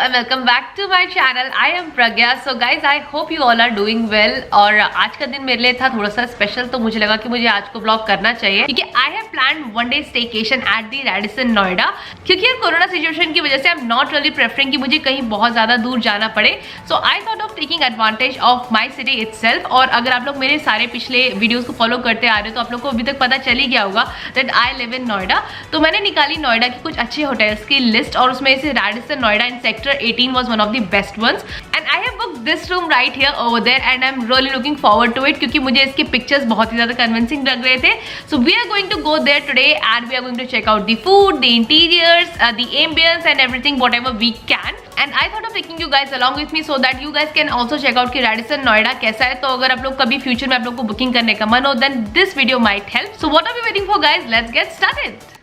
and welcome back to my channel. I am Pragya. So guys, I hope you all are doing well. और आज का दिन मेरे लिए था थोड़ा सा स्पेशल, तो मुझे लगा कि मुझे आज को ब्लॉग करना चाहिए क्योंकि I have planned one day staycation at the Radisson Noida. क्योंकि यार कोरोना सिचुएशन की वजह से I'm not really preferring कि मुझे कहीं बहुत ज़्यादा दूर जाना पड़े. So I thought of taking advantage of my city itself. और अगर आप लोग मेरे सारे पिछले वीडियोस को फॉलो करते आ रहे हो तो आप लोग को अभी तक पता चल ही गया होगा that I live in Noida. तो मैंने निकाली नोएडा की कुछ अच्छे होटल्स की लिस्ट और उसमें से Radisson Noida in Sector 18 was one of the best ones. And I have booked this room right here over there and I'm really looking forward to it क्योंकि मुझे इसके पिक्चर्स बहुत ही ज़्यादा कन्विंसिंग लग रहे थे. So we are going to go there today and we are going to check out the food, the interiors, the ambience and everything whatever we can. And I thought of taking you guys along with me so that you guys can also check out कि Radisson Noida कैसा है. तो अगर आप लोग कभी future में आप लोग को बुकिंग करने का मन हो then this video might help. So what are we waiting for guys? Let's get started.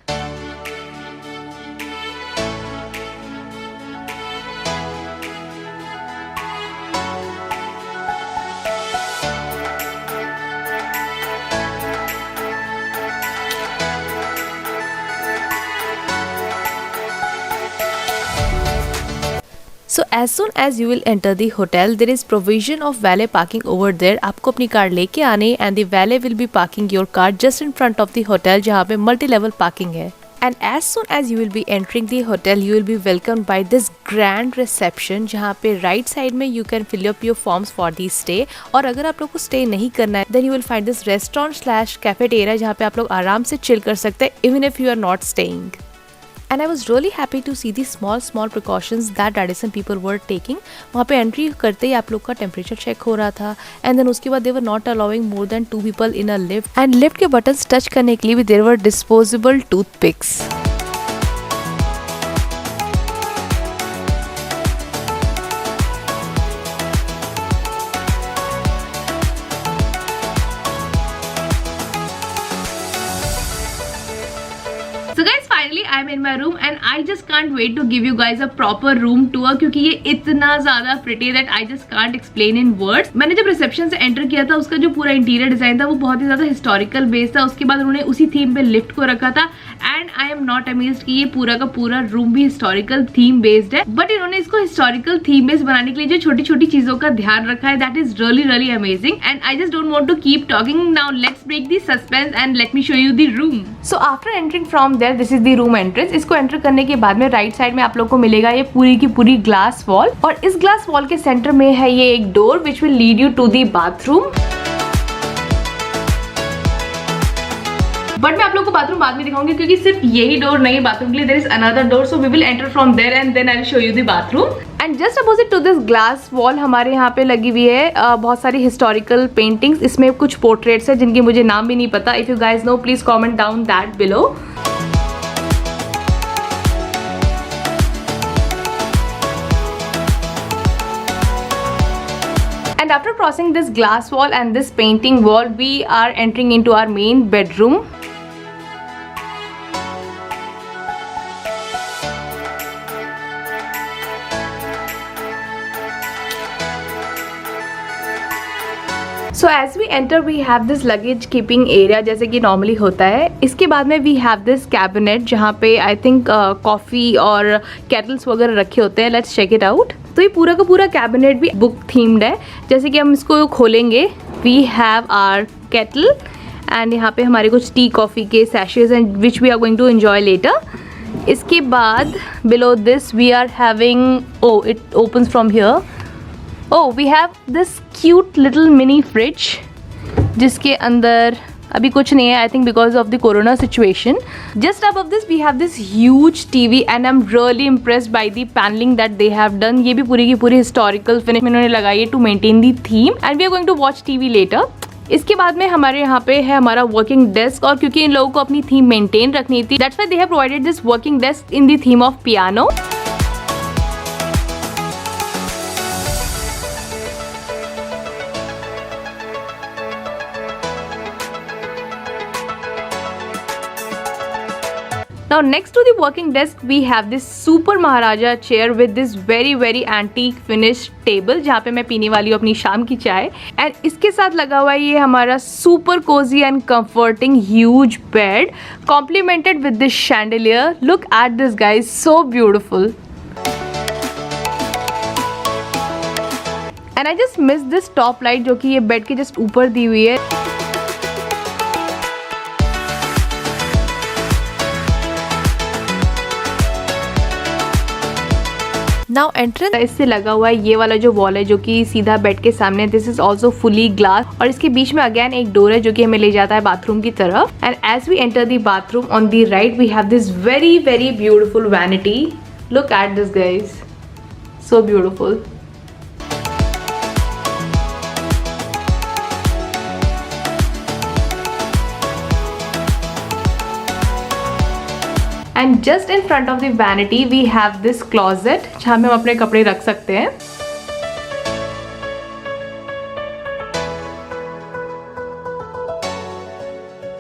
So as soon as you will enter the hotel, there is provision of valet parking over there. आपको अपनी car लेके आने and the valet will be parking your car just in front of the hotel जहाँ पे multi-level parking है. And as soon as you will be entering the hotel, you will be welcomed by this grand reception जहाँ पे right side में you can fill up your forms for the stay. और अगर आप लोग को stay नहीं करना है, then you will find this restaurant/cafeteria जहाँ पे आप लोग आराम से chill कर सकते हैं even if you are not staying. And I was really happy to see the small precautions that Radisson people were taking. वहाँ पे एंट्री करते ही आप लोग का टेम्परेचर चेक हो रहा था एंड देन उसके बाद they were not allowing more than 2 people in a lift. And lift के बटन्स टच करने के लिए भी there were disposable toothpicks. So guys, finally I am in my room and I just can't wait to give you guys a proper room tour क्योंकि ये इतना ज़्यादा pretty that I just can't explain in words. मैंने जब reception से enter किया था उसका जो पूरा इंटीरियर डिजाइन था वो बहुत ही ज़्यादा हिस्टोरिकल बेस था. उसके बाद उन्होंने उसी थीम पे लिफ्ट को रखा था and I am not amazed कि ये पूरा का पूरा रूम भी हिस्टोरिकल थीम बेस्ड है. बट इन्होंने इसको हिस्टोरिकल थीम बेस्ड बनाने के लिए जो छोटी छोटी चीजों का ध्यान रखा है that is really amazing and I just don't want to keep talking. Now let's break the suspense and let me show you the room. So after entering from there this is the room entrance. इसको enter करने के बाद में right side में आप लोग को मिलेगा ये पूरी की पूरी ग्लास वॉल और इस ग्लास वॉल के सेंटर में है ये एक door which will lead you to the bathroom. But मैं आप लोग को बाथरूम बाद में दिखाऊंगी क्योंकि सिर्फ यही डोर नहीं है बाथरूम के लिए. There is another door so we will enter from there and then I will show you the bathroom. And just opposite to this glass wall हमारे यहाँ पे लगी हुई है बहुत सारी हिस्टोरिकल पेंटिंग्स. इसमें कुछ पोर्ट्रेट्स है जिनके मुझे नाम भी नहीं पता. If you guys know please comment down that below. And after crossing this glass wall and this painting wall, we are entering into our main bedroom. So as we enter, we have this luggage keeping area जैसे कि normally होता है. इसके बाद में we have this cabinet जहाँ पे I think coffee और केटल्स वगैरह रखे होते हैं. Let's check it out. तो ये पूरा का पूरा कैबिनेट भी बुक थीम्ड है. जैसे कि हम इसको खोलेंगे we have our kettle and यहाँ पे हमारे कुछ टी कॉफ़ी के सैशेज and which we are going to enjoy later. इसके बाद below this we are having it opens from here. We have this cute little mini fridge जिसके अंदर अभी कुछ नहीं है. I think because of the corona situation. Just above this we have this huge TV and I am really impressed by the panelling that they have done. ये भी पूरी की पूरी हिस्टोरिकल फिनिश में उन्होंने लगाई है to maintain the theme and we are going to watch TV later. इसके बाद में हमारे यहाँ पे है हमारा वर्किंग डेस्क और क्योंकि इन लोगों को अपनी थीम मेंटेन रखनी थी that's why they have provided this working desk in the theme of piano. Now next to the working desk we have this super Maharaja chair with this very antique finished table जहाँ पे मैं पीने वाली हूँ अपनी शाम की चाय. एंड इसके साथ लगा हुआ है ये हमारा super cozy and comforting huge bed complemented with this chandelier. Look at this guys, so beautiful. And I just miss this top light जो कि ये बेड के जस्ट ऊपर दी हुई है। नाउ एंट्रेंस इससे लगा हुआ है ये वाला जो वॉल है जो कि सीधा बेड के सामने, this is also fully glass, और इसके बीच में अगेन एक डोर है जो कि हमें ले जाता है बाथरूम की तरफ। And as we enter the bathroom on the right we have this very very beautiful vanity. Look at this guys, so beautiful. And just in front of the vanity we have this closet जहाँ में हम अपने कपड़े रख सकते हैं।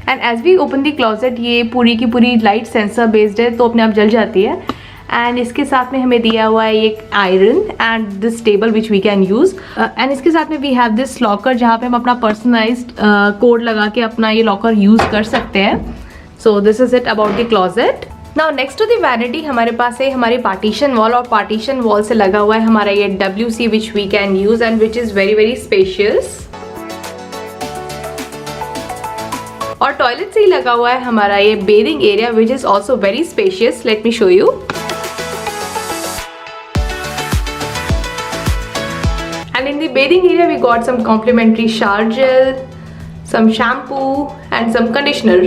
And as we open the closet, ये पूरी की पूरी लाइट सेंसर बेस्ड है तो अपने आप जल जाती है। एंड इसके साथ में हमें दिया हुआ है एक iron and this table which we can use. एंड इसके साथ में वी हैव दिस लॉकर जहाँ पे हम अपना पर्सनलाइज्ड कोड लगा के अपना ये लॉकर यूज कर सकते हैं। So this is it about the closet. Now next to the vanity हमारे पास है हमारी पार्टीशन वॉल, और पार्टीशन वॉल से लगा हुआ है हमारा ये WC which we can use and which is very very spacious. और टॉयलेट से ही लगा हुआ है हमारा ये bathing area which is also very spacious. Let me show you. And in the bathing area we got some complimentary shower gel, some shampoo and some conditioner.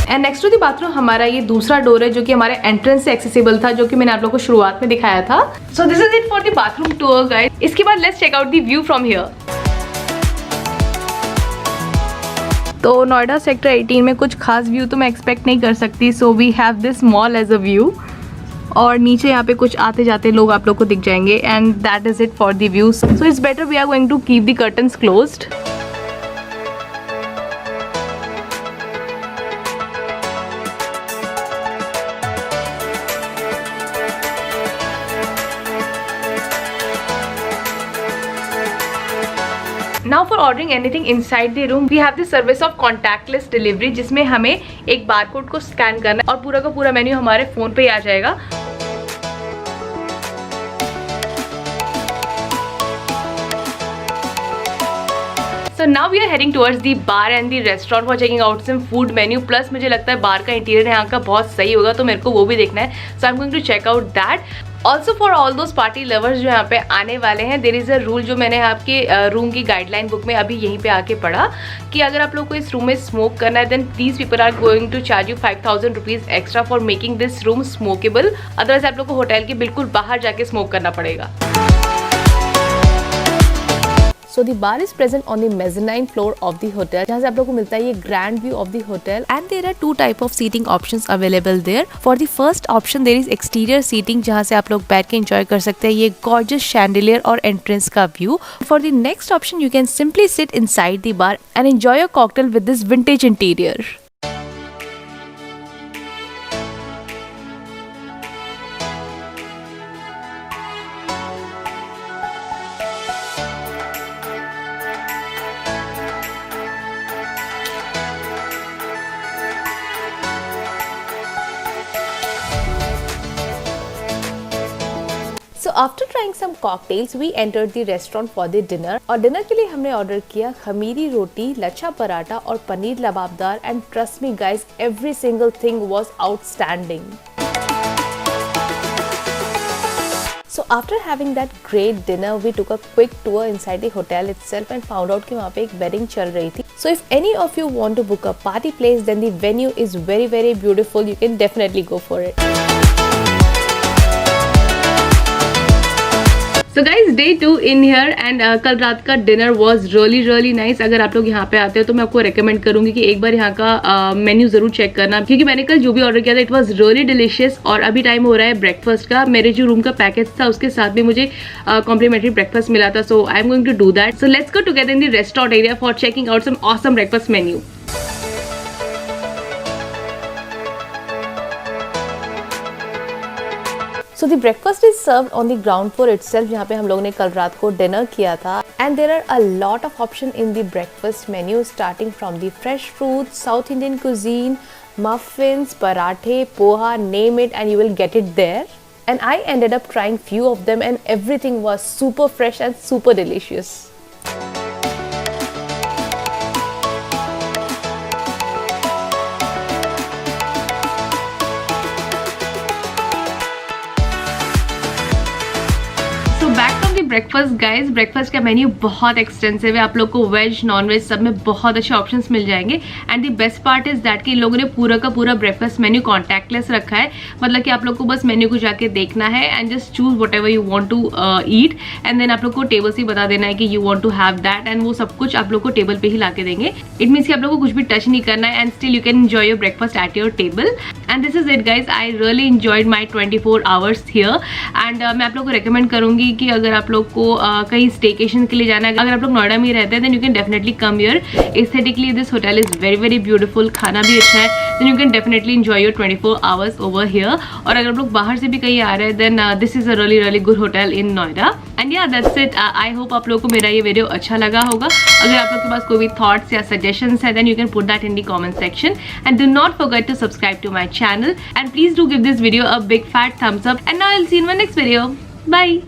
And next to the bathroom हमारा ये दूसरा door है जो कि हमारे entrance से accessible था, जो कि मैंने आप लोगों को शुरुआत में दिखाया था। So this is it for the bathroom tour guys. इसके बाद let's check out the view from here. तो नोएडा सेक्टर 18 में कुछ खास व्यू तो मैं एक्सपेक्ट नहीं कर सकती। So we have this mall as a view. और नीचे यहाँ पे कुछ आते जाते लोग आप लोग को दिख जाएंगे। And that is it for the views. So it's better we are going to keep the curtains closed. Now for ordering anything inside the room we have the service of contactless delivery, जिसमें हमें एक barcode को scan करना है और पूरा का पूरा मेन्यू हमारे फोन पे ही आ जाएगा। So now we are heading towards the bar and the restaurant for checking out some food menu. Plus मुझे लगता है बार का इंटीरियर यहाँ का बहुत सही होगा तो मेरे को वो भी देखना है। So I'm going to check out that. Also for all those party lovers जो यहाँ पे आने वाले हैं, there is a rule जो मैंने आपके रूम की गाइडलाइन बुक में अभी यहीं पे आके पढ़ा कि अगर आप लोग को इस रूम में स्मोक करना है then these people are going to charge you 5000 rupees extra for making this room smokable. Otherwise आप लोग को होटल के बिल्कुल बाहर जाके स्मोक करना पड़ेगा। So the bar is present on the mezzanine floor of the hotel, जहाँ से आप लोगों को मिलता है ये grand view of the hotel, and there are two type of seating options available there. For the first option there is exterior seating जहाँ से आप लोग बैठ के enjoy कर सकते हैं ये gorgeous chandelier और entrance का view. For the next option you can simply sit inside the bar and enjoy a cocktail with this vintage interior. So after trying some cocktails, we entered the restaurant for the dinner. और dinner के लिए हमने order किया खमीरी रोटी, लच्छा पराठा और पनीर लबाबदार, and trust me guys, every single thing was outstanding. So after having that great dinner, we took a quick tour inside the hotel itself and found out कि वहाँ पे एक wedding चल रही थी. So if any of you want to book a party place, then the venue is very very beautiful. You can definitely go for it. So guys, day 2 in here and कल रात का dinner was really nice. अगर आप लोग यहाँ पे आते हो तो मैं आपको रेकमेंड करूंगी कि एक बार यहाँ का मेन्यू जरूर चेक करना, क्योंकि मैंने कल जो भी ऑर्डर किया था इट वाज रियली डिलीशियस। और अभी टाइम हो रहा है ब्रेकफास्ट का। मेरे जो रूम का पैकेज था उसके साथ में मुझे कॉम्प्लीमेंट्री ब्रेकफास्ट मिला था, so I am going to do that. So let's go together in the restaurant area for checking out some awesome breakfast menu. So the breakfast is served on the ground floor itself, जहाँ पे हम लोगों ने कल रात को dinner किया था। And there are a lot of options in the breakfast menu, starting from the fresh fruits, South Indian cuisine, muffins, parathe, poha, name it, and you will get it there. and I ended up trying few of them and everything was super fresh and super delicious. Back from the breakfast guys, breakfast का menu बहुत extensive है, आप लोग को veg non veg सब में बहुत अच्छे ऑप्शंस मिल जाएंगे। And the best part is that कि इन लोगों ने पूरा का पूरा ब्रेकफास्ट मेन्यू कॉन्टैक्टलेस रखा है, मतलब कि आप लोग को बस मेन्यू को जाके देखना है and just choose whatever you want to eat and then आप लोग को टेबल से बता देना है कि you want to have that and वो सब कुछ आप लोग को टेबल पे ही ला के देंगे। इट मीन्स कि आप लोग को कुछ भी टच नहीं करना है and still you can enjoy your breakfast at your table. And this is it guys, I really enjoyed my 24 hours here. And मैं आप लोग को रिकमेंड करूंगी कि अगर आप लोग को कहीं स्टेकेशन के लिए जाना है, अगर आप लोग नोएडा में रहते हैं then you can definitely come here. Aesthetically this hotel is very very beautiful, खाना भी अच्छा है, then you can definitely enjoy your 24 hours over here. और अगर आप लोग बाहर से भी कहीं आ रहे हैं then this is a really really good hotel in Noida. And yeah that's it, I hope आप लोगों को मेरा ये वीडियो अच्छा लगा होगा। अगर आप लोग के पास कोई भी थॉट्स या सजेशंस है then you can put that in the comment section and do not forget to subscribe to my channel and please do give this video a big fat thumbs up and now I will see you in my next video. Bye.